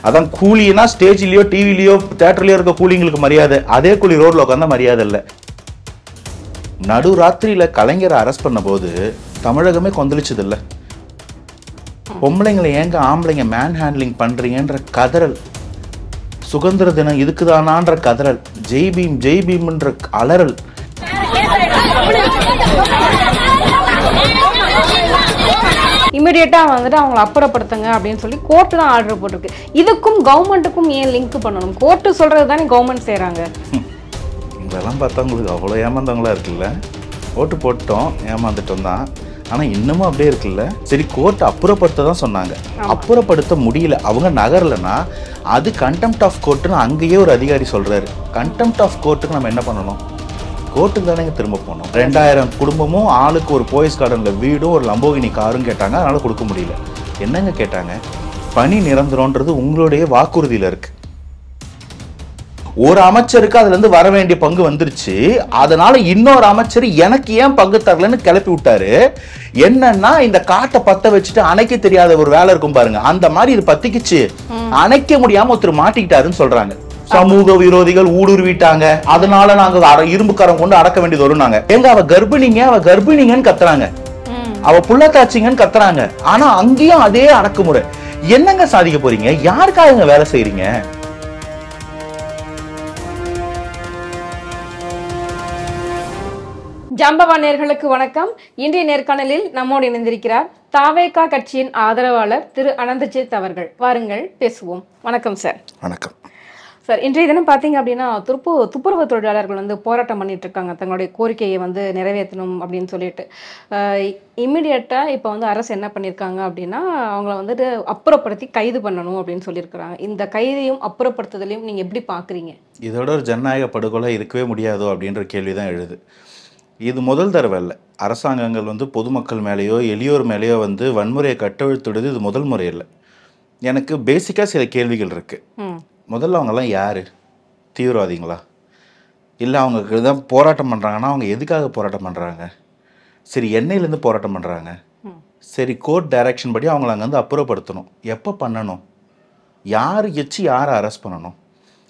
அதான் கூலினா ஸ்டேஜ்லயோ டிவிலயோ தியேட்டர்லயோ இருக்க கூலிங்களுக்கு மரியாதை, அதே கூலி ரோட்ல உட்காந்தா மரியாதை இல்லை. நடுராத்திரியில கலைஞரை அரெஸ்ட் பண்ண போது தமிழகமே கொந்தளிச்சது இல்லை. பொம்பளைங்களை ஏங்க ஆம்பளைங்க மேன் ஹேண்ட்லிங் பண்றீங்கன்ற கதறல், சுதந்திர தினம் இதுக்குதானான்ற கதறல், ஜெய் பீம்ன்ற அலறல். இமிடியேட்டா வந்துட்டு அவங்களை அப்புறப்படுத்துங்க அப்படின்னு சொல்லி கோர்ட்டு தான் ஆர்டர் போட்டிருக்கு. இதுக்கும் கவர்மெண்ட்டுக்கும் ஏன் லிங்க் பண்ணணும்? கோர்ட்டு சொல்றது தானே கவர்மெண்ட் செய்யறாங்க. இதெல்லாம் பார்த்தா உங்களுக்கு அவ்வளோ ஏமாந்தவங்களா இருக்குல்ல. ஓட்டு போட்டோம் ஏமாந்துட்டோம் தான், ஆனால் இன்னமும் அப்படியே இருக்குல்ல. சரி, கோர்ட் அப்புறப்படுத்த தான் சொன்னாங்க, அப்புறப்படுத்த முடியல, அவங்க நகரலைன்னா அது கண்டெம்ட் ஆஃப் கோர்ட்டுன்னு அங்கேயே ஒரு அதிகாரி சொல்றாரு. கண்டெம்ட் ஆஃப் கோர்ட்டுக்கு நம்ம என்ன பண்ணணும்? கோர்ட்டுக்கு தானே திரும்ப போனோம். 2000 குடும்பமும் ஆளுக்கு ஒரு போயஸ் கார்டனில் வீடும் ஒரு லம்போகினி காரும் கேட்டாங்க, அதனால கொடுக்க முடியல. என்னங்க கேட்டாங்க? பணி நிரந்தரம்ன்றது உங்களுடைய வாக்குறுதியில் இருக்கு. ஒரு அமைச்சருக்கு அதுல இருந்து வர வேண்டிய பங்கு வந்துருச்சு, அதனால இன்னொரு அமைச்சர் எனக்கு ஏன் பங்கு தரலன்னு கிளப்பி விட்டாரு. என்னன்னா இந்த காட்டை பத்த வச்சுட்டு அணைக்க தெரியாத ஒரு வேலை இருக்கும் பாருங்க, அந்த மாதிரி இது பத்திக்குச்சு, அணைக்க முடியாம ஒருத்தர் மாட்டிக்கிட்டாருன்னு சொல்றாங்க. சமூக விரோதிகள் ஊடுருவிட்டாங்க, அதனால நாங்க இரும்பு கரம் கொண்டு அடக்க வேண்டியது வரும். நாங்க எங்க அவ கர்ப்பிணிங்கன்னு கத்துறாங்க, அவ புள்ளத்தாச்சிங்கன்னு கத்துறாங்க. ஆனா அங்கேயும் அதே அடக்குமுறை. என்னங்க சாதிக்க போறீங்க? யாருக்காக வேலை செய்யறீங்க? ஜாம்பவா நேயர்களுக்கு வணக்கம். இன்றைய நேர்காணலில் நம்மோடு இணைந்திருக்கிறார் தாவேகா கட்சியின் ஆதரவாளர் திரு அனந்தஜித் அவர்கள். வாருங்கள் பேசுவோம். வணக்கம் சார். வணக்கம் சார். இன்றைய தினம் பார்த்தீங்க அப்படின்னா துப்புரவு தொழிலாளர்கள் வந்து போராட்டம் பண்ணிட்டு இருக்காங்க, தங்களுடைய கோரிக்கையை வந்து நிறைவேற்றணும் அப்படின்னு சொல்லிட்டு. இம்மிடியட்டாக இப்போ வந்து அரசு என்ன பண்ணியிருக்காங்க அப்படின்னா அவங்கள வந்துட்டு அப்புறப்படுத்தி கைது பண்ணணும் அப்படின்னு சொல்லியிருக்கிறாங்க. இந்த கைதையும் அப்புறப்படுத்துதலையும் நீங்கள் எப்படி பார்க்குறீங்க? இதோட ஒரு ஜனநாயக படுகொலை இருக்கவே முடியாதோ அப்படின்ற கேள்வி தான் எழுது. இது முதல் தடவை இல்லை. அரசாங்கங்கள் வந்து பொதுமக்கள் மேலேயோ எளியோர் மேலேயோ வந்து வன்முறையை கட்டவிழ்த்துடுது இது முதல் முறை இல்லை. எனக்கு பேசிக்காக சில கேள்விகள் இருக்குது. முதல்ல அவங்கெல்லாம் யார்? தீவிரவாதிங்களா? இல்லை அவங்க தான் போராட்டம் பண்ணுறாங்கன்னா அவங்க எதுக்காக போராட்டம் பண்ணுறாங்க? சரி, எண்ணெயிலேருந்து போராட்டம் பண்ணுறாங்க, சரி கோர்ட் டைரக்ஷன் படி அவங்கள அங்கேருந்து அப்புறப்படுத்தணும். எப்போ பண்ணணும்? யார் எச்சு யாரை அரெஸ்ட் பண்ணணும்?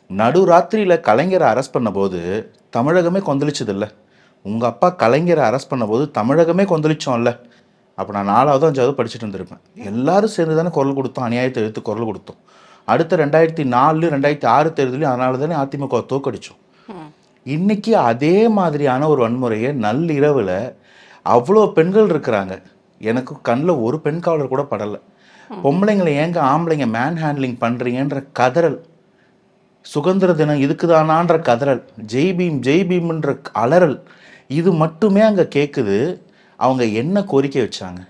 நடுராத்திரியில் கலைஞரை அரெஸ்ட் பண்ண போது தமிழகமே கொந்தளிச்சது இல்லை. உங்கள் அப்பா கலைஞரை அரெஸ்ட் பண்ண போது தமிழகமே கொந்தளிச்சோம்ல. அப்போ நான் 4வது 5வது படிச்சுட்டு இருந்திருப்பேன். எல்லாரும் சேர்ந்து தானே குரல் கொடுத்தோம், அநியாயத்தை எடுத்து குரல் கொடுத்தோம். அடுத்த 2004 2006 தேர்தலையும் அதனால தானே அதிமுக தோக்கடிச்சோம். இன்னைக்கு அதே மாதிரியான ஒரு வன்முறையை நள்ளிரவில் அவ்வளோ பெண்கள் இருக்கிறாங்க. எனக்கு கண்ணில் ஒரு பெண் காவலர் கூட படலை. பொம்பளைங்களை ஏங்க ஆம்பளைங்க மேன் ஹேண்ட்லிங் பண்ணுறீங்கன்ற கதறல், சுதந்திர தினம் இதுக்குதானான்ற கதறல், ஜெய் பீம்ன்ற அலறல், இது மட்டுமே அங்கே கேட்குது. அவங்க என்ன கோரிக்கை வச்சாங்க?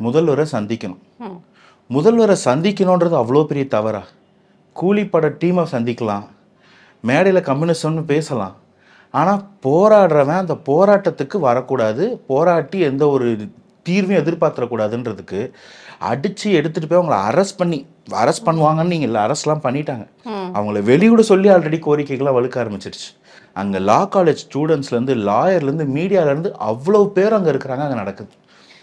முதல்வரை சந்திக்கணும். முதல்வரை சந்திக்கணுன்றது அவ்வளோ பெரிய தவறா? கூலிப்பட டீமை சந்திக்கலாம், மேடையில் கம்யூனிஸ்ட்னு பேசலாம், ஆனால் போராடுறவன் அந்த போராட்டத்துக்கு வரக்கூடாது, போராட்டி எந்த ஒரு தீர்வையும் எதிர்பார்த்துடக்கூடாதுன்றதுக்கு அடித்து எடுத்துகிட்டு போய் அவங்கள அரெஸ்ட் பண்ணுவாங்கன்னு நீங்கள் இல்லை, அரெஸ்ட்லாம் பண்ணிட்டாங்க. அவங்கள வெளியிட சொல்லி ஆல்ரெடி கோரிக்கைகள்லாம் வலுக்க ஆரம்பிச்சிருச்சு. அங்கே லா காலேஜ் ஸ்டூடெண்ட்ஸ்லேருந்து லாயர்லேருந்து மீடியாவிலேருந்து அவ்வளோ பேர் அங்கே இருக்கிறாங்க. அங்கே நடக்குது.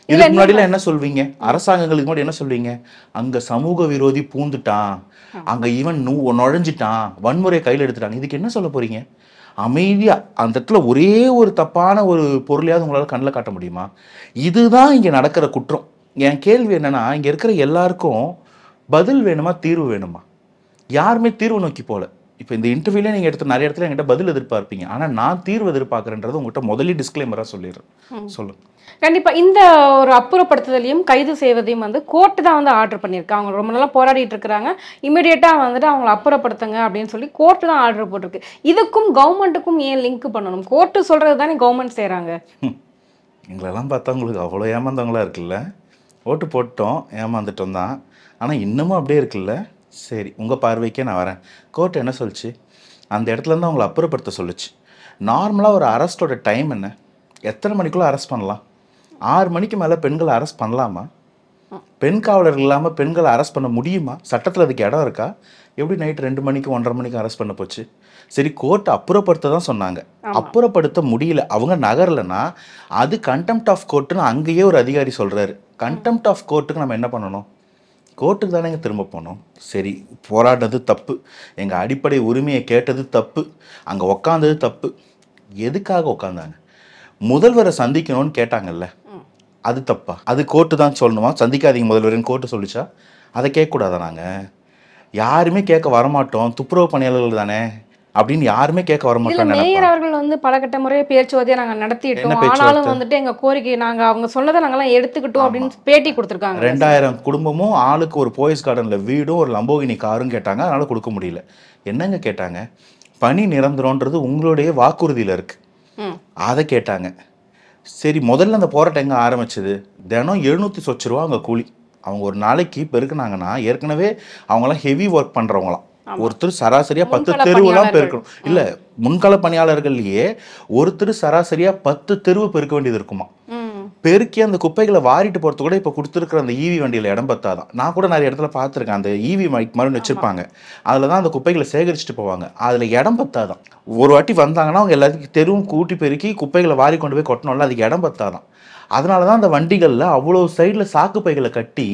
இதுக்கு முன்னாடிலாம் என்ன சொல்வீங்க? அரசாங்கங்களுக்கு முன்னாடி என்ன சொல்வீங்க? அங்கே சமூக விரோதி பூந்துட்டான், அங்கே இவன் நுழைஞ்சிட்டான், வன்முறையை கையில் எடுத்துட்டாங்க. இதுக்கு என்ன சொல்ல போறீங்க? அமைதியாக அந்த இடத்துல ஒரே ஒரு தப்பான ஒரு பொருளையாவது உங்களால் கண்ணில் காட்ட முடியுமா? இதுதான் இங்கே நடக்கிற குற்றம். என் கேள்வி என்னன்னா, இங்கே இருக்கிற எல்லாருக்கும் பதில் வேணுமா, தீர்வு வேணுமா? யாருமே தீர்வு நோக்கி போகல. இப்போ இந்த இன்டர்வியூல நீங்கள் எடுத்து நிறைய இடத்துல என்கிட்ட பதில் எதிர்பார்ப்பீங்க, ஆனால் நான் தீர்வு எதிர்பார்க்குறேன்றது உங்கள்கிட்ட முதலே டிஸ்க்ளைமராக சொல்லிடுறேன். சொல்லுங்க. கண்டிப்பா இந்த ஒரு அப்புறப்படுத்துதலையும் கைது செய்வதையும் வந்து கோர்ட்டு தான் வந்து ஆர்டர் பண்ணியிருக்காங்க. அவங்க ரொம்ப நாளா போராடிட்டு இருக்கிறாங்க. இமிடியேட்டா வந்துட்டு அவங்களை அப்புறப்படுத்துங்க அப்படின்னு சொல்லி கோர்ட்டு தான் ஆர்டர் போட்டிருக்கு. இதுக்கும் கவர்மெண்ட்டுக்கும் ஏன் லிங்க் பண்ணணும்? கோர்ட்டு சொல்றது தானே கவர்மெண்ட் செய்யறாங்க. எங்களெல்லாம் பார்த்தா உங்களுக்கு அவ்வளோ ஏமாந்தவங்களா இருக்குல்ல. ஓட்டு போட்டோம் ஏமாந்துட்டோம் தான், ஆனால் இன்னமும் அப்படியே இருக்குல்ல. சரி, உங்கள் பார்வைக்கே நான் வரேன். கோர்ட் என்ன சொல்லிச்சு? அந்த இடத்துலேருந்து அவங்களை அப்புறப்படுத்த சொல்லிச்சு. நார்மலாக ஒரு அரெஸ்ட்டோட டைம் என்ன? எத்தனை மணிக்குள்ளே அரெஸ்ட் பண்ணலாம்? 6 மணிக்கு மேலே பெண்களை அரெஸ்ட் பண்ணலாமா? பெண் காவலர்கள் இல்லாமல் பெண்களை அரெஸ்ட் பண்ண முடியுமா? சட்டத்தில் அதுக்கு இடம் இருக்கா? எப்படி நைட் 2 மணிக்கு 1:30 மணிக்கு அரெஸ்ட் பண்ண போச்சு? சரி, கோர்ட் அப்புறப்படுத்த தான் சொன்னாங்க, அப்புறப்படுத்த முடியல, அவங்க நகரலைன்னா அது கண்டெம்ட் ஆஃப் கோர்ட்டுன்னு அங்கேயே ஒரு அதிகாரி சொல்கிறாரு. கண்டெம்ட் ஆஃப் கோர்ட்டுக்கு நம்ம என்ன பண்ணணும்? கோர்ட்டுக்கு தானேங்க திரும்ப போனோம். சரி, போராடினது தப்பு, எங்கள் அடிப்படை உரிமையை கேட்டது தப்பு, அங்கே உக்காந்தது தப்பு. எதுக்காக உக்காந்தாங்க? முதல்வரை சந்திக்கணும்னு கேட்டாங்கல்ல, அது தப்பா? அது கோர்ட்டு தான் சொல்லணுமா? சந்திக்காதீங்க முதல்வரின் கோர்ட்டு சொல்லிச்சா? அதை கேட்கக்கூடாதா? நாங்கள் யாருமே கேட்க வரமாட்டோம், துப்புரவு பணியாளர்கள் தானே அப்படின்னு யாருமே கேட்க இதுல வரமாட்டோம். மேயர் அவர்கள் வந்து பல கட்ட முறையை பேச்சுவார்த்தையை நாங்க நடத்திட்டோம், என்ன ஆனாலும் பேச்சுவார்த்தை? வந்துட்டு எங்க கோரிக்கை நாங்க அவங்க சொன்னதை நாங்கெல்லாம் எடுத்துக்கிட்டோம் அப்படின்னு பேட்டி கொடுத்துருக்காங்க. 2000 குடும்பமும் ஆளுக்கு ஒரு போயஸ் கார்டனில் வீடும் ஒரு லம்போகினி காரும் கேட்டாங்க, அதனால கொடுக்க முடியல. என்னங்க கேட்டாங்க? பணி நிரந்தரம்ன்றது உங்களுடைய வாக்குறுதியில் இருக்கு, அதை கேட்டாங்க. சரி, முதல்ல அந்த போராட்டம் எங்கே ஆரம்பிச்சது? தினம் 700 சொச்சு ரூபா அங்கே கூலி. அவங்க ஒரு நாளைக்கு பெருக்குனாங்கன்னா, ஏற்கனவே அவங்களாம் ஹெவி ஒர்க் பண்ணுறவங்களாம். ஒருத்தர் சராசரியாக 10 தெருவுலாம் பெருக்கணும். இல்லை, முன்கள பணியாளர்கள்லையே ஒருத்தர் சராசரியாக 10 தெருவு பெருக்க வேண்டியது இருக்குமா. பெருக்கி அந்த குப்பைகளை வாரிட்டு போகிறது கூட இப்போ கொடுத்துருக்குற அந்த ஈவி வண்டியில் இடம் பத்தாதான். நான் கூட நிறைய இடத்துல பார்த்துருக்கேன், அந்த ஈவி மைக் மருந்து வச்சுருப்பாங்க, அதில் தான் அந்த குப்பைகளை சேகரிச்சுட்டு போவாங்க. அதில் இடம் பத்தாதான். ஒரு வாட்டி வந்தாங்கன்னா அவங்க எல்லாத்துக்கும் தெருவும் கூட்டி பெருக்கி குப்பைகளை வாரி கொண்டு போய் கொட்டணும்ல, அதுக்கு இடம் பத்தாதான். அதனால தான் அந்த வண்டிகளில் அவ்வளோ சைடில் சாக்கு பைகளை கட்டி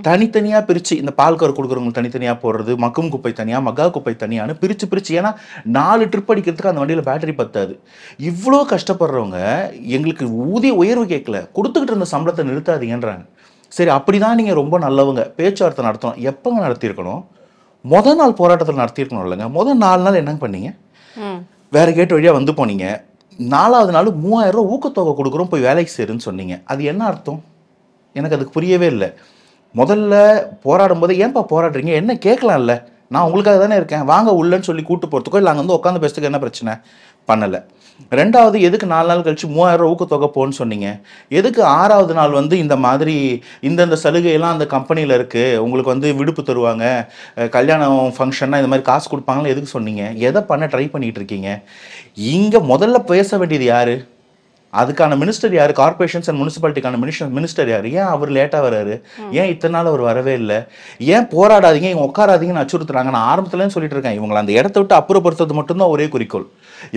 தனித்தனியாக பிரித்து, இந்த பால்கார் கொடுக்குறவங்க தனித்தனியாக போடுறது, மக்கும் குப்பை தனியாக, மக்கா குப்பை தனியான்னு பிரித்து, ஏன்னா 4 ட்ரிப் அடிக்கிறதுக்கு அந்த வண்டியில் பேட்டரி பத்தாது. இவ்வளோ கஷ்டப்படுறவங்க எங்களுக்கு ஊதிய உயர்வு கேட்கல, கொடுத்துக்கிட்டு இருந்த சம்பளத்தை நிறுத்தாதீங்கன்றாங்க. சரி, அப்படி தான் நீங்கள் ரொம்ப நல்லவங்க, பேச்சுவார்த்தை நடத்தணும். எப்போங்க நடத்தியிருக்கணும்? முதல் நாள் போராட்டத்தில் நடத்தியிருக்கணும் இல்லைங்க. முதல் 4 நாள் என்னங்க பண்ணீங்க? வேறு கேட்டு வழியாக வந்து போனீங்க. 4வது நாள் 3000 ரூபா ஊக்கத்தொகை கொடுக்குறோம், போய் வேலைக்கு சேருன்னு சொன்னீங்க. அது என்ன அர்த்தம்? எனக்கு அதுக்கு புரியவே இல்லை. முதல்ல போராடும் போது ஏன்பா போராடுறீங்க, என்ன கேட்கலாம்ல, நான் உங்களுக்காக தானே இருக்கேன், வாங்க உள்ளன்னு சொல்லி கூட்டு போகிறதுக்கோ இல்லை அங்கே வந்து உட்காந்து பேசுறதுக்கு என்ன பிரச்சனை? பண்ணலை. 2வது, எதுக்கு 4 நாள் கழிச்சு 3000 ரூபா ஊக்கத்தொகை போன்னு சொன்னீங்க? எதுக்கு 6வது நாள் வந்து இந்த மாதிரி இந்தந்த சலுகையெல்லாம் அந்த கம்பெனியில் இருக்குது, உங்களுக்கு வந்து விடுப்பு தருவாங்க, கல்யாணம் ஃபங்க்ஷன்னா இந்த மாதிரி காசு கொடுப்பாங்களா, எதுக்கு சொன்னீங்க? எதை பண்ண ட்ரை பண்ணிகிட்டு இருக்கீங்க? இங்கே முதல்ல பேச வேண்டியது யார்? அதுக்கான மினிஸ்டர் யார்? கார்பரேஷன்ஸ் அண்ட் முனிசிபாலிட்டிக்கான மினிஸ்டர் யார்? ஏன் அவர் லேட்டாக வர்றாரு? ஏன் இத்தனை நாள் அவர் வரவே இல்லை? ஏன் போராடாதீங்க, இவங்க உட்காராதீங்கன்னு அச்சுறுத்துறாங்க? நான் ஆரம்பத்துலேன்னு சொல்லிட்டு இருக்கேன், இவங்களை அந்த இடத்த விட்டு அப்புறப்படுத்துறது மட்டும்தான் ஒரே குறிக்கோள்.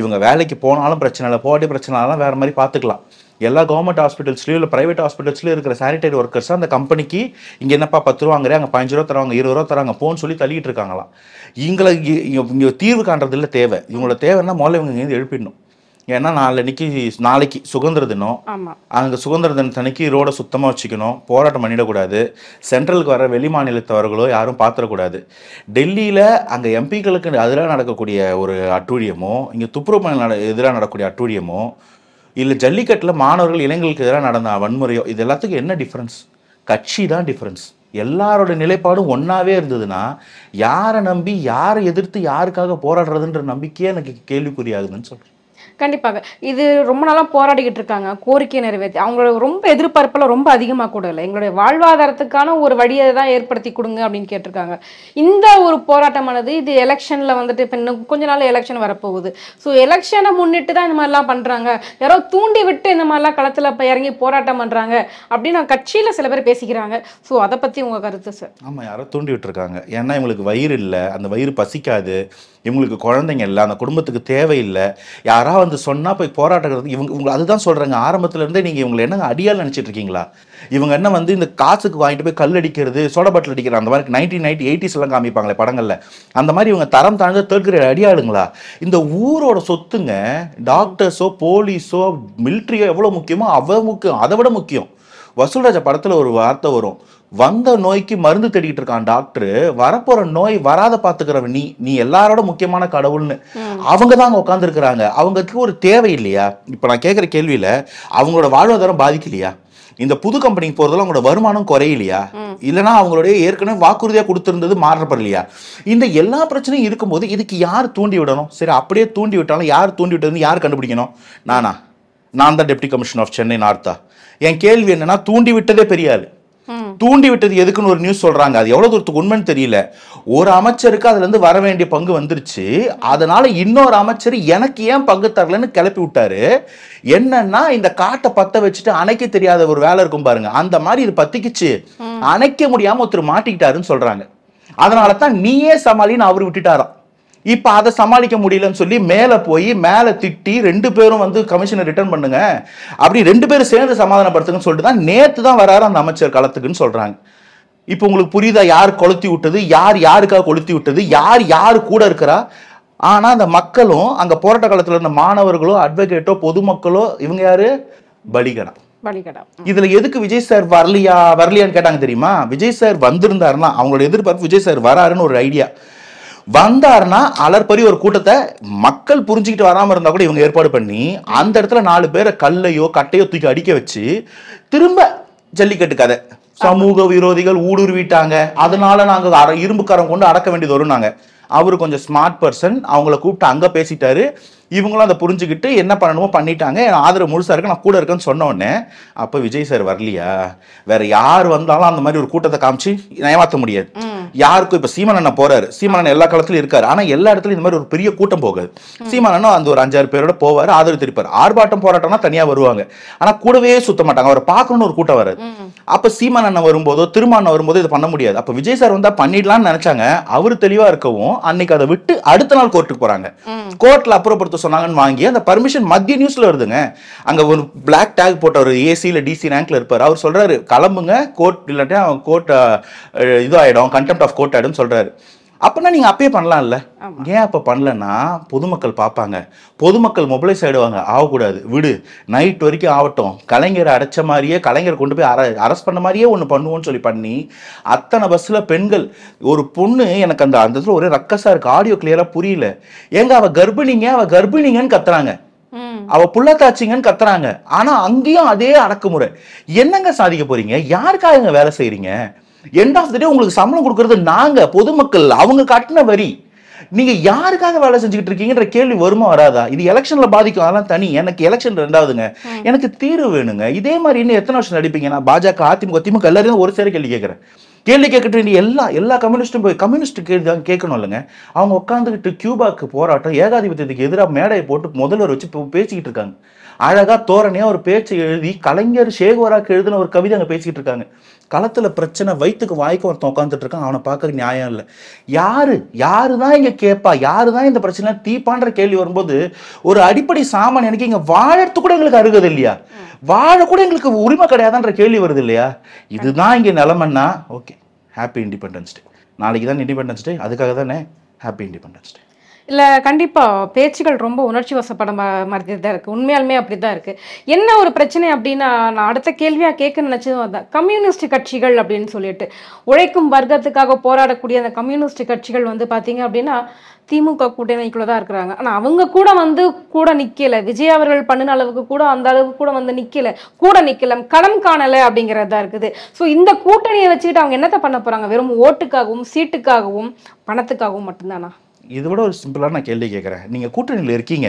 இவங்க வேலைக்கு போனாலும் பிரச்சனை இல்லை, போராட்டி பிரச்சனைலாம் வேறு மாதிரி பார்த்துக்கலாம். எல்லா கவர்மெண்ட் ஹாஸ்பிட்டல்ஸ்லையும் இல்லை ப்ரைவேட் ஹாஸ்பிட்டல்ஸ்லையும் இருக்கிற சானிடரி ஒர்க்கர்ஸ் அந்த கம்பெனிக்கு இங்கே என்னப்பா 10 ரூபா வாங்குறேன், அங்கே 15 ரூபா தராங்க, 20 ரூபா தராங்க, போன்னு சொல்லி தள்ளிட்டு இருக்காங்களாம். இங்களை இங்கே தீர்வு காண்றது இல்லை தேவை. இவங்களோட தேவைன்னா முதல்ல இவங்க இங்கே எழுப்பிடணும். ஏன்னா நாளைக்கு சுதந்திர தினம், அங்கே சுதந்திர தினத்தன்னைக்கு ரோடை சுத்தமாக வச்சுக்கணும், போராட்டம் பண்ணிடக்கூடாது, சென்ட்ரலுக்கு வர வெளி மாநிலத்தவர்களோ யாரும் பார்த்துடக்கூடாது. டெல்லியில் அங்கே எம்பிக்களுக்கு எதிராக நடக்கக்கூடிய ஒரு அட்டூழியமோ, இங்கே துப்புரவு எதிராக நடக்கக்கூடிய அட்டூழியமோ, இல்லை ஜல்லிக்கட்டில் மாணவர்கள் இளைஞர்களுக்கு எதிராக நடந்த வன்முறையோ, இது எல்லாத்துக்கும் என்ன டிஃப்ரென்ஸ்? கட்சி தான் டிஃப்ரென்ஸ். எல்லாரோட நிலைப்பாடும் ஒன்றாவே இருந்ததுன்னா யாரை நம்பி, யாரை எதிர்த்து, யாருக்காக போராடுறதுன்ற நம்பிக்கையே எனக்கு கேள்விக்குறியாகுதுன்னு சொல்கிறேன். கண்டிப்பாக. இது ரொம்ப நாளாக போராடிக்கிட்டு இருக்காங்க, கோரிக்கையை நிறைவேற்றி. அவங்களோட ரொம்ப எதிர்பார்ப்பெல்லாம் ரொம்ப அதிகமாக கூட இல்லை, எங்களுடைய வாழ்வாதாரத்துக்கான ஒரு வழியை தான் ஏற்படுத்தி கொடுங்க அப்படின்னு கேட்டிருக்காங்க. இந்த ஒரு போராட்டமானது இது எலெக்ஷனில் வந்துட்டு இப்போ இன்னும் கொஞ்ச நாள் எலெக்ஷன் வரப்போகுது. ஸோ எலெக்ஷனை முன்னிட்டு தான் இந்த மாதிரிலாம் பண்ணுறாங்க, யாரோ தூண்டி விட்டு இந்த மாதிரிலாம் களத்தில் இப்போ இறங்கி போராட்டம் பண்ணுறாங்க அப்படின்னு கட்சியில் சில பேர் பேசிக்கிறாங்க. ஸோ அதை பற்றி உங்கள் கருத்து சார்? ஆமாம், யாரோ தூண்டி விட்டுருக்காங்க. ஏன்னா இவங்களுக்கு வயிறு இல்லை, அந்த வயிறு பசிக்காது, இவங்களுக்கு குழந்தைங்க இல்லை, அந்த குடும்பத்துக்கு தேவையில்லை, யாராவது வந்து சொன்னால் போய் போராட்டங்கிறது இவங்க அதுதான் சொல்கிறாங்க. ஆரம்பத்துலேருந்தே நீங்கள் இவங்களை என்னங்க அடியால் நினச்சிட்டு இருக்கீங்களா? இவங்க என்ன வந்து இந்த காசுக்கு வாங்கிட்டு போய் கல் அடிக்கிறது, சோடா பாட்டில் அடிக்கிறது, அந்த மாதிரி 1980s எல்லாம் காமிப்பாங்களே படங்களில், அந்த மாதிரி இவங்க தரம் தாழ்ந்த தேர்ட் கிரேட் அடியாளுங்களா? இந்த ஊரோட சொத்துங்க, டாக்டர்ஸோ போலீஸோ மிலிட்ரியோ எவ்வளோ முக்கியமோ அவ்வளோ முக்கியம், அதை விட முக்கியம். வசூல்ராஜா படத்தில் ஒரு வார்த்தை வரும், வந்த நோய்க்கு மருந்து தேடிக்கிட்டு இருக்கான் டாக்டர், வரப்போற நோய் வராத பாத்துக்கிறவன் நீ எல்லாரோட முக்கியமான கடவுள்னு அவங்க தான் உட்கார்ந்து இருக்கிறாங்க. அவங்களுக்கு ஒரு தேவை இல்லையா? இப்ப நான் கேட்கிற கேள்வியில அவங்களோட வாழ்வாதாரம் பாதிக்கலையா? இந்த புது கம்பெனிக்கு போறதுல அவங்களோட வருமானம் குறையிலையா? இல்லைன்னா அவங்களுடைய ஏற்கனவே வாக்குறுதியா கொடுத்திருந்தது மாறப்படலையா? இந்த எல்லா பிரச்சனையும் இருக்கும்போது இதுக்கு யார் தூண்டி விடணும்? சரி, அப்படியே தூண்டி விட்டாலும் யார் தூண்டி விட்டதுன்னு யார் கண்டுபிடிக்கணும்? நான் தான் டெப்டி கமிஷனர் ஆஃப் சென்னை நார்த்தா? என் கேள்வி என்னன்னா, தூண்டி விட்டதே பெரியாரு, தூண்டி விட்டது எதுக்குன்னு ஒரு நியூஸ் சொல்றாங்க. அது எவ்வளவு தூரத்துக்கு உண்மைன்னு தெரியல. ஒரு அமைச்சருக்கு அதுல இருந்து வர வேண்டிய பங்கு வந்துருச்சு, அதனால இன்னொரு அமைச்சர் எனக்கு ஏன் பங்கு தரலன்னு கிளப்பி விட்டாரு. என்னன்னா, இந்த காட்டை பத்த வச்சுட்டு அணைக்க தெரியாத ஒரு வேலை இருக்கும் பாருங்க, அந்த மாதிரி இது பத்திக்குச்சு, அணைக்க முடியாம ஒருத்தர் மாட்டிக்கிட்டாருன்னு சொல்றாங்க. அதனாலதான் நீயே சமாளின்னு அவர் விட்டுட்டாராம். இப்ப அதை சமாளிக்க முடியலன்னு சொல்லி மேல போய் மேல திட்டி 2 பேரும் வந்து கமிஷனை ரிட்டர்ன் பண்ணுங்க, அப்படி 2 பேரும் சேர்ந்து சமாதானப்படுத்துங்கன்னு சொல்லிட்டு தான் நேத்து தான் வராரு அந்த அமைச்சர் களத்துக்குன்னு சொல்றாங்க. இப்போ உங்களுக்கு புரியுதா யார் கொளுத்தி விட்டது, யார் யாருக்காக கொளுத்தி விட்டது, யார் யாரு கூட இருக்கிறா? ஆனா அந்த மக்களும் அங்க போராட்ட காலத்துல இருந்த மாணவர்களோ அட்வொகேட்டோ பொதுமக்களோ இவங்க யாரு? பலிகடா. இதுல எதுக்கு விஜய் சார் வரலையான்னு கேட்டாங்க தெரியுமா? விஜய் சார் வந்திருந்தாருன்னா அவங்களோட எதிர்பார்ப்பு விஜய் சார் வராருன்னு ஒரு ஐடியா. வந்தாருன்னா அலர்பரி ஒரு கூட்டத்தை மக்கள் புரிஞ்சுக்கிட்டு வராம இருந்தா கூட இவங்க ஏற்பாடு பண்ணி அந்த இடத்துல 4 பேரை கல்லையோ கட்டையோ தூக்கி அடிக்க வச்சு திரும்ப ஜல்லிக்கட்டு கதை. சமூக விரோதிகள் ஊடுருவிட்டாங்க, அதனால நாங்க இரும்புக்காரம் கொண்டு அடக்க வேண்டியது வரும். நாங்க அவரு கொஞ்சம் ஸ்மார்ட் பர்சன், அவங்கள கூப்பிட்டு அங்க பேசிட்டாரு. இவங்களும் அதை புரிஞ்சுக்கிட்டு என்ன பண்ணணுமோ பண்ணிட்டாங்க. ஆதரவு முழுசா இருக்கு, நான் கூட இருக்கேன்னு சொன்ன உடனே அப்ப விஜய் சார் வரலையா? வேற யார் வந்தாலும் அந்த மாதிரி ஒரு கூட்டத்தை காமிச்சு ஏமாத்த முடியாது. யாருக்கும் இப்ப சீமானண்ணா போறாரு, சீமானண்ணா எல்லா காலத்திலும் இருக்காரு. ஆனா எல்லா இடத்துலயும் இந்த மாதிரி ஒரு பெரிய கூட்டம் போகாது. சீமானண்ணா அந்த ஒரு 5-6 பேரோட போவாரு, ஆதரவு தெரிவிப்பாரு. ஆர்ப்பாட்டம் போராட்டம்னா தனியா வருவாங்க, ஆனா கூடவே சுத்த மாட்டாங்க. அவரை பார்க்கணும்னு ஒரு கூட்டம் வராது. அப்ப சீமானண்ணா வரும்போதோ திருமாண்ணா வரும்போதோ இதை பண்ண முடியாது. அப்ப விஜய் சார் வந்தா பண்ணிடலாம்னு நினைச்சாங்க. அவரு தெளிவா இருக்கவும் அன்னைக்கு அதை விட்டு அடுத்த நாள் கோர்ட்டுக்கு போறாங்க. கோர்ட்ல அப்புறப்படுத்த சொன்னாங்கன்னு வாங்கி அந்த பர்மிஷன் மத்திய நியூஸ்ல வருதுங்க. அங்க ஒரு பிளாக் டேக் போட்ட ஒரு ஏசி இல்ல டிசி ரேங்க்ல இருப்பாரு. அவர் சொல்றாரு கிளம்புங்க, கோர்ட் இல்லாட்டி கோர்ட் இது ஆயிடும், கண்டெம்ட் ஆஃப் கோர்ட் ஆயிடும் சொல்றாரு. அப்படின்னா நீங்க அப்பயே பண்ணலாம்ல. ஏன் அப்ப பண்ணலன்னா பொதுமக்கள் பார்ப்பாங்க, பொதுமக்கள் மொபிலைஸ் ஆயிடுவாங்க. ஆகக்கூடாது, விடு, நைட் வரைக்கும் ஆகட்டும், கலைஞரை அடைச்ச மாதிரியே கலைஞர் கொண்டு போய் அரெஸ்ட் பண்ண மாதிரியே ஒன்று பண்ணுவோம்னு சொல்லி பண்ணி அத்தனை பஸ்ல பெண்கள். ஒரு பொண்ணு எனக்கு அந்த இடத்துல ஒரே ரக்கஸா இருக்கு, ஆடியோ கிளியரா புரியல. ஏங்க அவ கர்ப்பிணிங்கன்னு கத்துறாங்க, அவ புள்ளத்தாச்சிங்கன்னு கத்துறாங்க. ஆனா அங்கேயும் அதே அடக்குமுறை. என்னங்க சாதிக்க போறீங்க? யாருக்காக வேலை செய்யறீங்க? எண்ட் ஆஃப் தி டே உங்களுக்கு சம்பளம் கொடுக்கறது நாங்க பொதுமக்கள், அவங்க கட்டின வரி. நீங்க யாருக்காக வேலை செஞ்சுக்கிட்டு இருக்கீங்கன்ற கேள்வி வருமா வராதா? இது எலெக்ஷன்ல பாதிக்கும், அதெல்லாம் தனி. எனக்கு எலெக்ஷன் 2வதுங்க, எனக்கு தீர்வு வேணுங்க. இதே மாதிரி இன்னும் எத்தனை வருஷம் நடிப்பீங்க? நான் பாஜக அதிமுக எல்லாரையும் ஒரு சேர கேள்வி கேட்கிறேன். கேள்வி கேட்கிட்டு எல்லா கம்யூனிஸ்டும் போய் கம்யூனிஸ்ட் கேட்கணும் இல்லைங்க. அவங்க உட்காந்துக்கிட்டு கியூபாக்கு போராட்டம் ஏகாதிபத்தியத்துக்கு எதிராக மேடையை போட்டு முதல்வர் வச்சு பேசிக்கிட்டு இருக்காங்க. அழகா தோரணையா ஒரு பேச்சை எழுதி கலைஞர் ஷேகுவராக்கு எழுதின ஒரு கவிதை அங்க பேசிக்கிட்டு இருக்காங்க. களத்துல பிரச்சனை, வயிற்றுக்கு வாய்க்கு ஒருத்தன் உட்காந்துட்டு இருக்கான், அவனை பார்க்க நியாயம் இல்லை. யாருதான் இங்க கேட்பா? யாருதான் இந்த பிரச்சனை தீப்பான்ற கேள்வி வரும்போது ஒரு அடிப்படை சாமானியனுக்கு இங்க வாழறது கூட எங்களுக்கு அருகது இல்லையா? வாழ கூட எங்களுக்கு உரிமை கிடையாதுன்ற கேள்வி வருது இல்லையா? இதுதான் இங்க நிலைமைன்னா ஓகே, ஹாப்பி இண்டிபெண்டன்ஸ் டே. நாளைக்கு தான் இண்டிபெண்டன்ஸ் டே, அதுக்காக தானே ஹாப்பி இண்டிபெண்டன்ஸ் டே. இல்லை, கண்டிப்பாக பேச்சுகள் ரொம்ப உணர்ச்சி வசப்பட மாதிரி தான் இருக்குது. உண்மையாலுமே அப்படி தான் இருக்குது. என்ன ஒரு பிரச்சனை அப்படின்னா, நான் அடுத்த கேள்வியாக கேட்க நினச்சதும் அதான். கம்யூனிஸ்ட் கட்சிகள் அப்படின்னு சொல்லிட்டு உழைக்கும் வர்க்கத்துக்காக போராடக்கூடிய அந்த கம்யூனிஸ்ட் கட்சிகள் வந்து பார்த்தீங்க அப்படின்னா திமுக கூட்டணிக்குள்ள தான் இருக்கிறாங்க. ஆனால் அவங்க கூட நிற்கலை. விஜய் அவர்கள் பண்ணின அளவுக்கு கூட அந்த அளவுக்கு கூட நிற்கலை, களம் காணலை அப்படிங்கிறது தான் இருக்குது. ஸோ இந்த கூட்டணியை வச்சுக்கிட்டு அவங்க என்னத்தை பண்ண போகிறாங்க? வெறும் ஓட்டுக்காகவும் சீட்டுக்காகவும் பணத்துக்காகவும் மட்டும்தானா? இதை விட ஒரு சிம்பிளான நான் கேள்வி கேட்குறேன். நீங்கள் கூட்டணியில் இருக்கீங்க,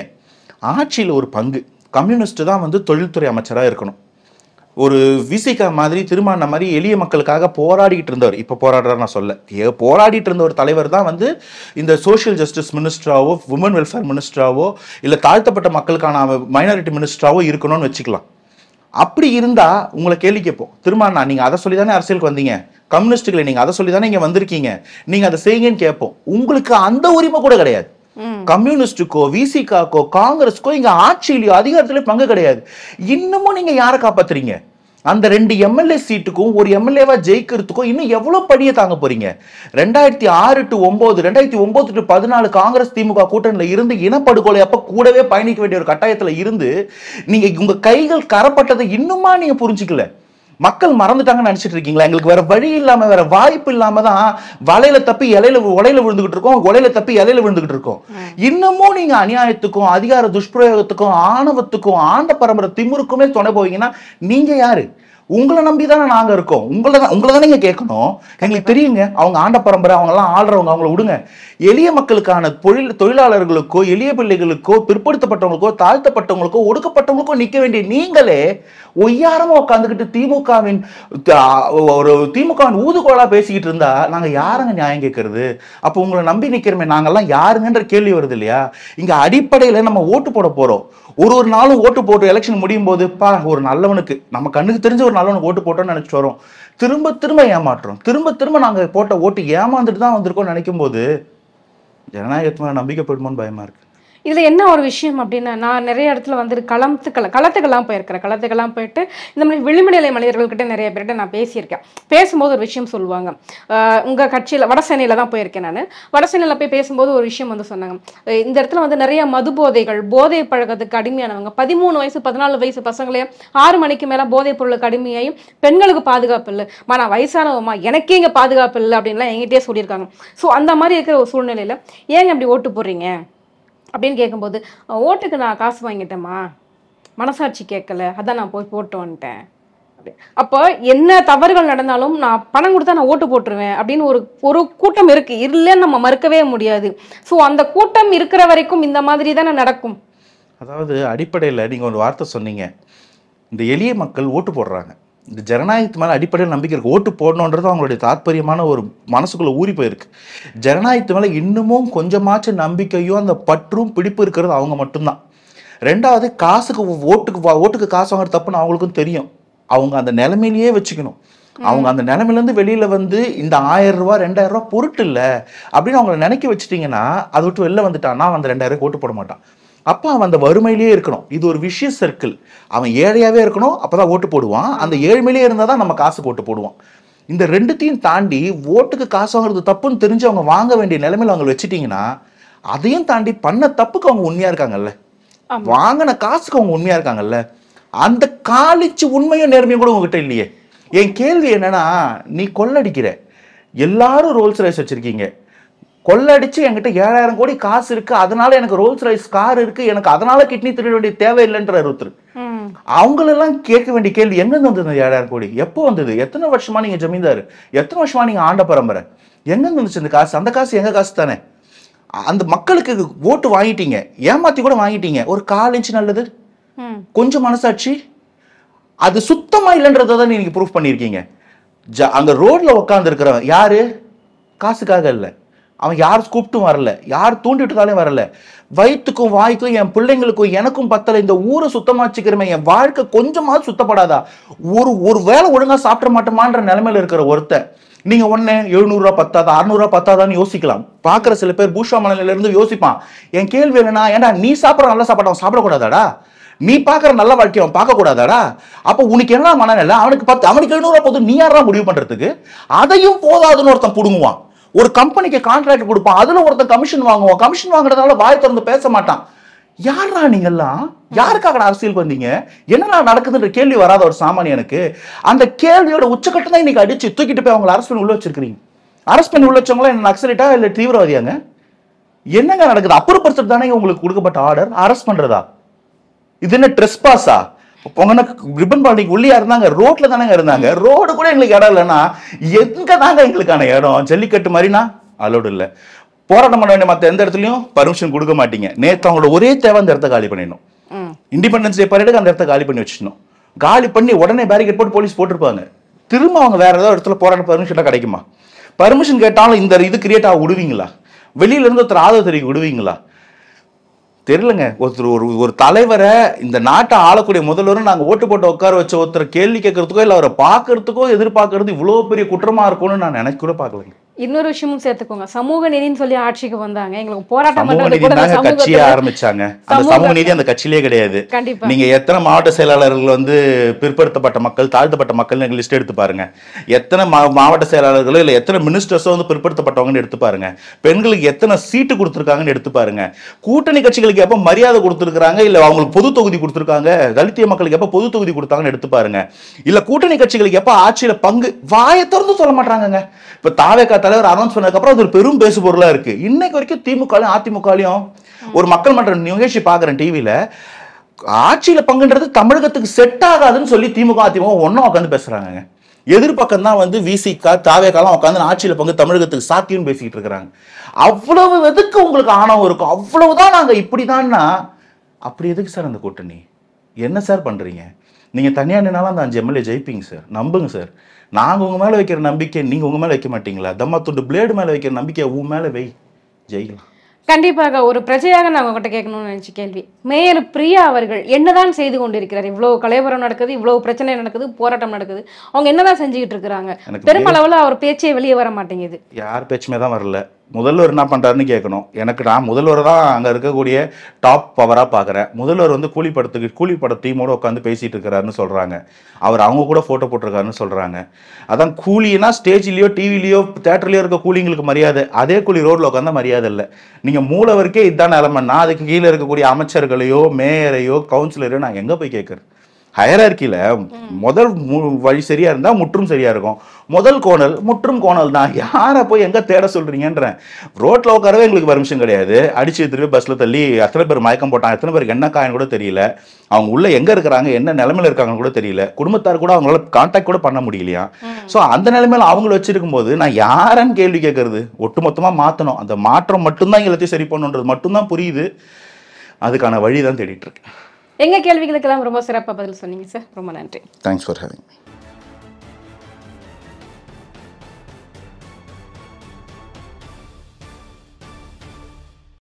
ஆட்சியில் ஒரு பங்கு கம்யூனிஸ்ட் தான் தொழில்துறை அமைச்சராக இருக்கணும். ஒரு விசிகா மாதிரி திருமண மாதிரி எளிய மக்களுக்காக போராடிட்டு இருந்தவர், இப்போ போராடுறாரு நான் சொல்ல, போராடிட்டு இருந்த ஒரு தலைவர் தான் இந்த சோஷியல் ஜஸ்டிஸ் மினிஸ்டராவோ உமன் வெல்ஃபேர் மினிஸ்டராவோ இல்லை தாழ்த்தப்பட்ட மக்களுக்கான மைனாரிட்டி மினிஸ்டராவோ இருக்கணும்னு வச்சுக்கலாம். அப்படி இருந்தா உங்களை கேள்வி கேட்போம், திருமணா நீங்க அதை சொல்லி தானே அரசியலுக்கு வந்தீங்க, கம்யூனிஸ்டுகளை நீங்க அதை சொல்லி தானே இங்க வந்திருக்கீங்க, நீங்க அதை செய்யுங்கன்னு கேட்போம். உங்களுக்கு அந்த உரிமை கூட கிடையாது. கம்யூனிஸ்டுக்கோ விசிகாக்கோ காங்கிரஸ்க்கோ இங்க ஆட்சியிலயோ அதிகாரத்திலயோ பங்கு கிடையாது. இன்னமும் நீங்க யாரை காப்பாத்துறீங்க? அந்த 2 எம்எல்ஏ சீட்டுக்கும் ஒரு எம்எல்ஏவா ஜெயிக்கிறதுக்கும் இன்னும் எவ்வளவு படியை தாங்க போறீங்க? 2006 to 2009, 2009 to 2014 காங்கிரஸ் திமுக கூட்டணியில இருந்து இனப்படுகொலை அப்ப கூடவே பயணிக்க வேண்டிய ஒரு கட்டாயத்துல இருந்து நீங்க உங்க கைகள் கரப்பட்டதை இன்னுமா நீங்க புரிஞ்சுக்கல? மக்கள் மறந்துட்டாங்கன்னு நினைச்சிட்டு இருக்கீங்களா? எங்களுக்கு வேற வழி இல்லாம வேற வாய்ப்பு இல்லாம தான் வலையில தப்பி உலையில விழுந்துகிட்டு இருக்கோம், உலையில தப்பி இலையில விழுந்துகிட்டு இருக்கோம். இன்னமும் நீங்க அநியாயத்துக்கும் அதிகார துஷ்பிரயோகத்துக்கும் ஆணவத்துக்கும் ஆண்ட பரம்பரை திமுருக்குமே துணை போவீங்கன்னா நீங்க யாரு? உங்களை நம்பிதானே நாங்க இருக்கோம். உங்களை தானே நீங்க கேட்கணும். எங்களுக்கு தெரியுங்க, அவங்க ஆண்ட பரம்பரை, அவங்க எல்லாம் ஆள்றவங்க, அவங்கள விடுங்க. எளிய மக்களுக்கான தொழிலாளர்களுக்கோ எளிய பிள்ளைகளுக்கோ பிற்படுத்தப்பட்டவங்களுக்கோ தாழ்த்தப்பட்டவங்களுக்கோ ஒடுக்கப்பட்டவங்களுக்கோ நிக்க வேண்டிய நீங்களே ஒய்யாரமா உட்காந்துக்கிட்டு திமுகவின் ஊதுகோலா பேசிக்கிட்டு இருந்தா நாங்க யாருங்க நியாயம் கேட்கறது? அப்போ உங்களை நம்பி நிக்கிறோமே நாங்கெல்லாம் யாருங்கன்ற கேள்வி வருது இல்லையா? இங்க அடிப்படையில நம்ம ஓட்டு போட போறோம். ஒரு நாளும் ஓட்டு போட்டு எலெக்ஷன் முடியும் போது ஒரு நல்லவனுக்கு, நம்ம கண்ணுக்கு தெரிஞ்ச ஒரு நல்லவனுக்கு ஓட்டு போட்டோம்னு நினைச்சிட்டு வரோம். திரும்ப ஏமாற்றோம். திரும்ப நாங்க போட்ட ஓட்டு ஏமாந்துட்டு தான் வந்திருக்கோம் நினைக்கும் போது ஜனநாயகத்து மேல நம்பிக்கை போயிடுமோன்னு பயமா இருக்கு. இதுல என்ன ஒரு விஷயம் அப்படின்னா, நான் நிறைய இடத்துல வந்து களத்துக்கெல்லாம் போயிருக்கிறேன். களத்துக்கெல்லாம் போயிட்டு இந்த மாதிரி விளிம்புநிலை மனிதர்கள்கிட்ட நிறைய பேர்கிட்ட நான் பேசியிருக்கேன். பேசும்போது ஒரு விஷயம் சொல்லுவாங்க. உங்க கட்சியில வடசென்னையில தான் போயிருக்கேன் நானு. வடசென்னையில போய் பேசும்போது ஒரு விஷயம் வந்து சொன்னாங்க. இந்த இடத்துல வந்து நிறைய மது போதைகள், போதை பழக்கத்துக்கு அடிமையானவங்க 13 வயசு 14 வயசு பசங்களே 6 மணிக்கு மேல போதைப் பொருளுக்கு அடிமையாயும் பெண்களுக்கு பாதுகாப்பு இல்லை. நான் வயசானவமா, எனக்கே இங்க பாதுகாப்பு இல்லை அப்படின்லாம் என்கிட்டயே சொல்லியிருக்காங்க. ஸோ அந்த மாதிரி இருக்கிற ஒரு சூழ்நிலையில ஏங்க அப்படி ஓட்டு போடுறீங்க அப்படின்னு கேட்கும்போது, ஓட்டுக்கு நான் காசு வாங்கிட்டேம்மா, மனசாட்சி கேட்கல, அதான் நான் போய் போட்டு வந்துட்டேன். அப்போ என்ன தவறுகள் நடந்தாலும் நான் பணம் கொடுத்தா நான் ஓட்டு போட்டுருவேன் அப்படின்னு ஒரு ஒரு கூட்டம் இருக்கு, இல்லைன்னு நம்ம மறுக்கவே முடியாது. ஸோ அந்த கூட்டம் இருக்கிற வரைக்கும் இந்த மாதிரி தானே நடக்கும். அதாவது அடிப்படையில் நீங்கள் ஒரு வார்த்தை சொன்னீங்க, இந்த எளிய மக்கள் ஓட்டு போடுறாங்க. இந்த ஜனநாயகத்து மேலே அடிப்படையில் நம்பிக்கை இருக்குது. ஓட்டு போடணுன்றது அவங்களுடைய தாற்பயமான ஒரு மனசுக்குள்ளே ஊறி போயிருக்கு. ஜனநாயகத்து மேலே இன்னமும் கொஞ்சமாச்சும் நம்பிக்கையும் அந்த பற்றும் பிடிப்பு இருக்கிறது அவங்க மட்டும்தான். ரெண்டாவது, காசுக்கு ஓட்டுக்கு காசு வாங்குறது தப்புன்னு அவங்களுக்கும் தெரியும். அவங்க அந்த நிலைமையிலேயே வச்சுக்கணும். அவங்க அந்த நிலைமையிலேருந்து வெளியில் வந்து இந்த 1000 ரூபா 2000 ரூபா பொருட்டு இல்லை அப்படின்னு அவங்கள நினைக்க வச்சுட்டிங்கன்னா, அதை விட்டு வெளில வந்துட்டான்னா அந்த 2000 ஓட்டு போட மாட்டான். அப்போ அவன் அந்த வறுமையிலேயே இருக்கணும். இது ஒரு விஷய சர்க்கிள். அவன் ஏழையாகவே இருக்கணும், அப்போ தான் ஓட்டு போடுவான். அந்த ஏழ்மையிலேயே இருந்தால் தான் நம்ம காசுக்கு ஓட்டு போடுவோம். இந்த ரெண்டுத்தையும் தாண்டி ஓட்டுக்கு காசு வாங்குறது தப்புன்னு தெரிஞ்சு அவங்க வாங்க வேண்டிய நிலைமையில் அவங்க வச்சுட்டிங்கன்னா, அதையும் தாண்டி பண்ண தப்புக்கு அவங்க உண்மையாக இருக்காங்கல்ல, வாங்கின காசுக்கு அவங்க உண்மையாக இருக்காங்கல்ல, அந்த காலிச்சு உண்மையும் நேர்மையும் கூட உங்ககிட்ட இல்லையே. என் கேள்வி என்னன்னா, நீ கொள்ளடிக்கிற, எல்லாரும் ரோல்ஸ் ரைஸ் வச்சுருக்கீங்க, கொள்ளடிச்சு என்கிட்ட 7000 கோடி காசு இருக்கு, அதனால எனக்கு ரோல்ஸ் ரைஸ் கார் இருக்கு, எனக்கு அதனால கிட்னி திருட வேண்டிய தேவையில்லைன்ற ஒருத்தர். அவங்களெல்லாம் கேட்க வேண்டிய கேள்வி, எங்க வந்தது 7000 கோடி? எப்போ வந்தது? எத்தனை வருஷமா நீங்க ஜமீன்தார்? எத்தனை வருஷமா நீங்க ஆண்ட பரம்பரை? எங்க வந்துச்சு இந்த காசு? அந்த காசு எங்க காசு தானே. அந்த மக்களுக்கு ஓட்டு வாங்கிட்டீங்க, ஏமாத்தி கூட வாங்கிட்டீங்க. ஒரு 1/4 இன்ச் நல்லது, கொஞ்சம் மனசாட்சி, அது சுத்தமா இல்லைன்றதை தான் நீங்க ப்ரூஃப் பண்ணியிருக்கீங்க. அங்க ரோட்ல உட்கார்ந்து இருக்கிறவன் யாரு? காசுக்காக இல்லை, அவன் யார் கூப்பிட்டும் வரல, யார் தூண்டிவிட்டதாலே வரல. வயிற்றுக்கும் வாய்க்கும் என் பிள்ளைங்களுக்கும் எனக்கும் பத்தலை, இந்த ஊரை சுத்தமாச்சுக்கிறமே, என் வாழ்க்கை கொஞ்சமாவது சுத்தப்படாதா, ஒரு வேலை ஒழுங்கா சாப்பிட மாட்டோமான்ற நிலைமையில இருக்கிற ஒருத்தன் நீங்க ஒண்ணு 700 ரூபா பத்தாதா 600 ரூபா பத்தாதான்னு யோசிக்கலாம். பாக்குற சில பேர் பூஷா மனநிலையில இருந்து யோசிப்பான். என் கேள்வி என்னன்னா, ஏன்னா நீ சாப்பிட்ற நல்ல சாப்பாடு அவன் சாப்பிடக்கூடாதாடா? நீ பாக்குற நல்ல வாழ்க்கை அவன் பார்க்க கூடாதாடா? அப்ப உனக்கு என்ன மனநிலை? அவனுக்கு 700 ரூபா போதும், நீ யாரா முடிவு பண்றதுக்கு? அதையும் போதாதுன்னு ஒருத்தன் புடுங்குவான். ஒரு கம்பெனிக்கு கான்ட்ராக்ட் கொடுப்பான், அதுல ஒருத்தன் கமிஷன் வாங்குவான். கமிஷன் வாங்குறதுனால வாய் திறந்து பேச மாட்டான். யாரா நீங்கெல்லாம்? யாருக்காக அரசியல் வந்தீங்க? என்னென்ன நடக்குதுன்ற கேள்வி வராத ஒரு சாமானியனுக்கு? அந்த கேள்வியோட உச்சக்கட்டம் தான் இன்னைக்கு அடிச்சு தூக்கிட்டு போய் அவங்களை அரசு பண்ணி உள்ள வச்சிருக்கீங்க. அரசு பண்ணி உள்ள வச்சவங்களா என்ன நக்சலைட்டா இல்ல தீவிரவாதியாங்க? என்னங்க நடக்குது? அப்புறப்படுத்துறது தானே உங்களுக்கு கொடுக்கப்பட்ட ஆர்டர். அரஸ்ட் பண்றதா? இது என்ன ட்ரெஸ்பாஸா? பொங்கன ரிப்பன் பாண்டிக்கு உள்ளியா இருந்தாங்க, ரோட்ல தானே இருந்தாங்க. ரோடு கூட எங்களுக்கு இடம் இல்லைன்னா எங்க தாங்க எங்களுக்கான இடம்? ஜல்லிக்கட்டு மாதிரினா அலோடு இல்லை. போராட்டம் பண்ண வேண்டிய மற்ற எந்த இடத்துலையும் பர்மிஷன் கொடுக்க மாட்டீங்க. நேற்று அவங்களோட ஒரே தேவை அந்த இடத்த காலி பண்ணிடணும். இண்டிபெண்டன்ஸ் டே பரேடுக்கு அந்த இடத்த காலி பண்ணி வச்சிடணும். காலி பண்ணி உடனே பேரிகேட் போட்டு போலீஸ் போட்டிருப்பாங்க. திரும்ப அவங்க வேற ஏதாவது இடத்துல போராட்ட பர்மிஷன் கிடைக்குமா? பர்மிஷன் கேட்டாலும் இந்த இது கிரியேட் ஆக விடுவீங்களா? வெளியில இருந்து ஒருத்தர் ஆதரவு தெரிவிக்க விடுவீங்களா? தெரியலங்க. ஒரு தலைவரை, இந்த நாட்டை ஆளக்கூடிய முதல்வரும் நாங்கள் ஓட்டு போட்டு உட்கார வச்ச ஒருத்தர் கேள்வி கேட்கறதுக்கோ இல்லை அவரை பார்க்கறதுக்கோ எதிர்பார்க்கறது இவ்வளோ பெரிய குற்றமா இருக்கும்னு நான் நினைக்க கூட பார்க்கலங்க. இன்னொரு விஷயமும் சேர்த்துக்கோங்க, சமூக நீதினு சொல்லி ஆட்சிக்கு வந்தாங்க. எங்களுக்கு போராட்டம் கட்சியை ஆரம்பிச்சாங்க. அந்த சமூக நீதி அந்த கட்சியிலே கிடையாது. நீங்க எத்தனை மாவட்ட செயலாளர்கள் வந்து பிற்படுத்தப்பட்ட மக்கள், தாழ்த்தப்பட்ட மக்கள் லிஸ்ட் எடுத்து பாருங்க. எத்தனை மாவட்ட செயலாளர்களோ இல்ல எத்தனை மினிஸ்டர்ஸோ வந்து பிற்படுத்தப்பட்டவங்கன்னு எடுத்து பாருங்க. பெண்களுக்கு எத்தனை சீட்டு கொடுத்துருக்காங்கன்னு எடுத்து பாருங்க. கூட்டணி கட்சிகளுக்கு எப்ப மரியாதை கொடுத்துருக்காங்க, இல்ல அவங்களுக்கு பொது தொகுதி கொடுத்துருக்காங்க, தலித்திய மக்களுக்கு எப்ப பொது தொகுதி கொடுத்தாங்கன்னு எடுத்து பாருங்க. இல்ல கூட்டணி கட்சிகளுக்கு எப்ப ஆட்சியில பங்கு, வாயை திறந்து சொல்ல மாட்டாங்க. இப்ப தாவேகா தலைவர் அனௌன்ஸ் பண்ணதுக்கு அப்புறம் அது ஒரு பெரும் பேசு பொருளா இருக்கு. இன்னைக்கு வரைக்கும் திமுகலையும் அதிமுகலையும் ஒரு மக்கள் மன்ற நிகழ்ச்சி பாக்குறேன் டிவியில, ஆட்சியில பங்குன்றது தமிழகத்துக்கு செட் ஆகாதுன்னு சொல்லி திமுக அதிமுக ஒன்னும் உட்காந்து பேசுறாங்க. எதிர்பக்கம் தான் வந்து விசிகா தாவேகாலாம் உட்காந்து ஆட்சியில பங்கு தமிழகத்துக்கு சாத்தியம் பேசிக்கிட்டு இருக்கிறாங்க. அவ்வளவு எதுக்கு உங்களுக்கு ஆணவம் இருக்கும்? அவ்வளவுதான் நாங்க இப்படிதான்னா அப்படி எதுக்கு சார் அந்த கூட்டணி? என்ன சார் பண்றீங்க? நீங்க தனியா நின்னாலும் அந்த 5 எம்எல்ஏ ஜெயிப்பீங்க சார், நம்புங்க சார். நாங்க உங்க மேல வைக்கிற நம்பிக்கை நீங்க உங்க மேல வைக்க மாட்டீங்களா? தம்மா துண்டு பிளேடு மேல வைக்கிற நம்பிக்கை உன் மேல வை, ஜெயிக்கலாம். கண்டிப்பாக. ஒரு பிரஜையாக நான் உங்ககிட்ட கேட்கணும்னு நினைச்ச கேள்வி, மேயர் பிரியா அவர்கள் என்னதான் செய்து கொண்டிருக்கிறார்? இவ்வளவு கலைவரம் நடக்குது, இவ்வளவு பிரச்சனை நடக்குது, போராட்டம் நடக்குது, அவங்க என்னதான் செஞ்சுக்கிட்டு இருக்கிறாங்க? பெருமளவுல அவர் பேச்சே வெளியே வர மாட்டேங்குது. யார் பேச்சுமே தான் வரல. முதல்வர் என்ன பண்ணுறாருன்னு கேட்கணும். நான் முதல்வர் தான் அங்கே இருக்கக்கூடிய டாப் பவராக பார்க்குறேன். முதல்வர் வந்து கூலிப்பட டீமோட உட்காந்து பேசிகிட்டு இருக்கிறாருன்னு சொல்கிறாங்க. அவங்க கூட ஃபோட்டோ போட்டிருக்காருன்னு சொல்கிறாங்க. அதான் கூலினா ஸ்டேஜ்லேயோ டிவிலையோ தேட்டர்லேயோ இருக்க கூலிங்களுக்கு மரியாதை, அதே கூலி ரோட்டில் உட்காந்தா மரியாதை இல்லை. நீங்கள் மூலவருக்கே இதுதான் நிலமைன்னா அதுக்கு கீழே இருக்கக்கூடிய அமைச்சர்களையோ மேயரையோ கவுன்சிலரையோ நான் எங்கே போய் கேட்குறேன்? ஹையரார்க்கியில் முதல் வழி சரியாக இருந்தால் முற்றும் சரியாக இருக்கும். முதல் கோணல் முற்றும் கோணல் தான். யாரை போய் எங்கே தேட சொல்கிறீங்கன்றேன். ரோட்டில் உட்காரவே எங்களுக்கு பர்மிஷன் கிடையாது. அடிச்சு திருப்பி பஸ்ஸில் தள்ளி எத்தனை பேர் மயக்கம் போட்டாங்க, எத்தனை பேருக்கு என்ன காயன்னு கூட தெரியல. அவங்க உள்ளே எங்கே இருக்கிறாங்க, என்ன நிலைமையில் இருக்காங்கன்னு கூட தெரியல. குடும்பத்தார் கூட அவங்களால கான்டாக்ட் கூட பண்ண முடியலையா. ஸோ அந்த நிலைமையில் அவங்கள வச்சிருக்கும் போது நான் யாரன்னு கேள்வி கேட்கறது? ஒட்டுமொத்தமாக மாற்றணும். அந்த மாற்றம் மட்டும்தான் எல்லாத்தையும் சரி பண்ணணுன்றது மட்டும்தான் புரியுது. அதுக்கான வழி தான் தேடிட்டு இருக்கேன். எங்கள் கேள்விகளுக்கெல்லாம் ரொம்ப சிறப்பாக பதில் சொன்னீங்க சார். ரொம்ப நன்றி. Thanks for having me.